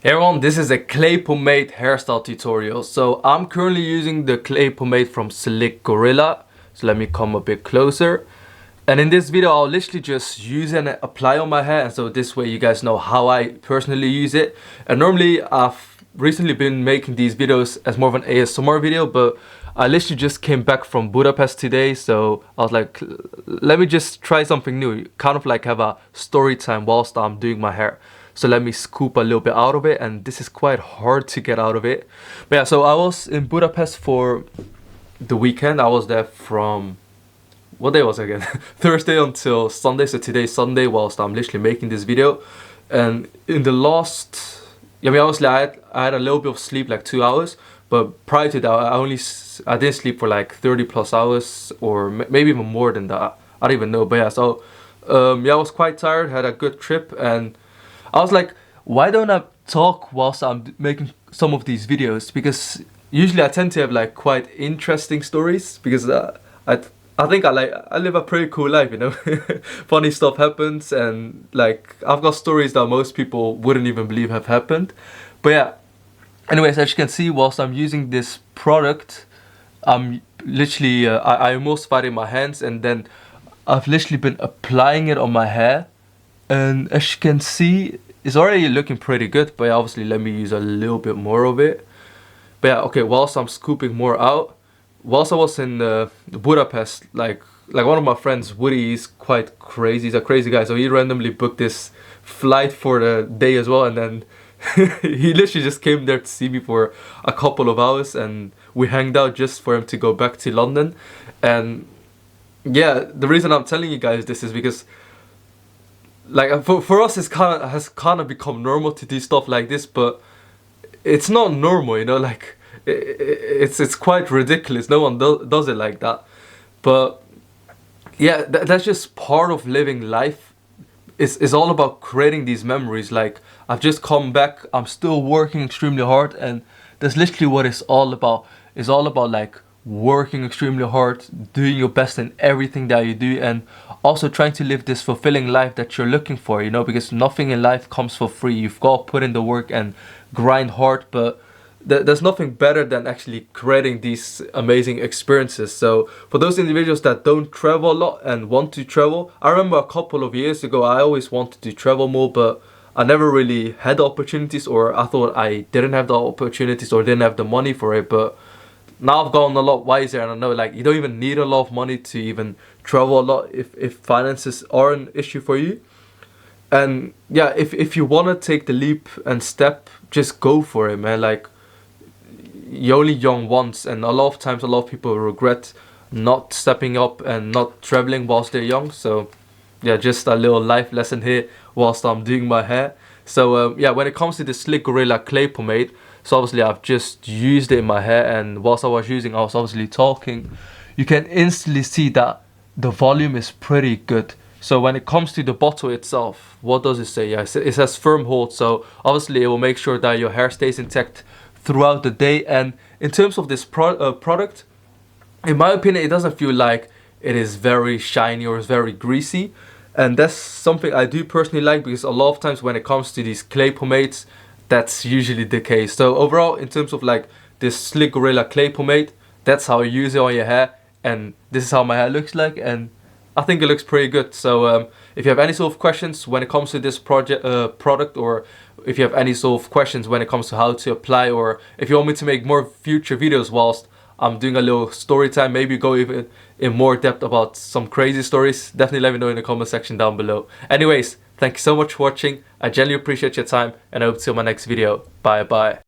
Hey everyone, this is a clay pomade hairstyle tutorial. So I'm currently using the clay pomade from Slick Gorilla. So let me come a bit closer. And in this video, I'll literally just use and apply on my hair. And so this way you guys know how I personally use it. And normally I've recently been making these videos as more of an ASMR video, but I literally just came back from Budapest today. So I was like, let me just try something new. Kind of like have a story time whilst I'm doing my hair. So let me scoop a little bit out of it, and this is quite hard to get out of it. But yeah, so I was in Budapest for the weekend. I was there from, what day was it again? Thursday until Sunday. So today's Sunday whilst I'm literally making this video. And in the last, obviously I had a little bit of sleep, like 2 hours. But prior to that, I didn't sleep for like 30 plus hours, or maybe even more than that. I don't even know. But yeah, so I was quite tired, had a good trip, and I was like, why don't I talk whilst I'm making some of these videos? Because usually I tend to have like quite interesting stories, because I think I live a pretty cool life, you know. Funny stuff happens, and like I've got stories that most people wouldn't even believe have happened. But yeah, anyways, as you can see, whilst I'm using this product, I'm literally I emulsified it in my hands, and then I've literally been applying it on my hair. And as you can see, it's already looking pretty good, but obviously let me use a little bit more of it. But yeah, okay, whilst I'm scooping more out, whilst I was in Budapest, like one of my friends, Woody, is quite crazy. He's a crazy guy, so he randomly booked this flight for the day as well, and then he literally just came there to see me for a couple of hours, and we hanged out just for him to go back to London. And yeah, the reason I'm telling you guys this is because, like, for us, it has kind of become normal to do stuff like this, but it's not normal, you know. Like it's quite ridiculous. No one does it like that. But yeah, that's just part of living life. It's all about creating these memories. Like, I've just come back, I'm still working extremely hard, and that's literally what it's all about. It's all about like working extremely hard, doing your best in everything that you do, and also trying to live this fulfilling life that you're looking for, you know, because nothing in life comes for free. You've got to put in the work and grind hard, but there's nothing better than actually creating these amazing experiences. So for those individuals that don't travel a lot and want to travel, I remember a couple of years ago I always wanted to travel more, but I never really had the opportunities, or I thought I didn't have the opportunities or didn't have the money for it. But now I've gotten a lot wiser, and I know like you don't even need a lot of money to even travel a lot if finances are an issue for you. And yeah, if you want to take the leap and step, just go for it, man. Like, you're only young once, and a lot of times a lot of people regret not stepping up and not traveling whilst they're young. So yeah, just a little life lesson here whilst I'm doing my hair. So yeah, when it comes to the Slick Gorilla clay pomade, so obviously I've just used it in my hair, and whilst I was using, I was obviously talking. You can instantly see that the volume is pretty good. So when it comes to the bottle itself, what does it say? Yeah, it says firm hold. So obviously it will make sure that your hair stays intact throughout the day. And in terms of this product, in my opinion, it doesn't feel like it is very shiny or is very greasy. And that's something I do personally like, because a lot of times when it comes to these clay pomades, that's usually the case. So overall, in terms of like this Slick Gorilla clay pomade, that's how you use it on your hair, and this is how my hair looks like, and I think it looks pretty good. So if you have any sort of questions when it comes to this product, or if you have any sort of questions when it comes to how to apply, or if you want me to make more future videos whilst I'm doing a little story time, maybe go even in more depth about some crazy stories, definitely let me know in the comment section down below. Anyways, thank you so much for watching. I genuinely appreciate your time, and I hope to see you in my next video. Bye bye.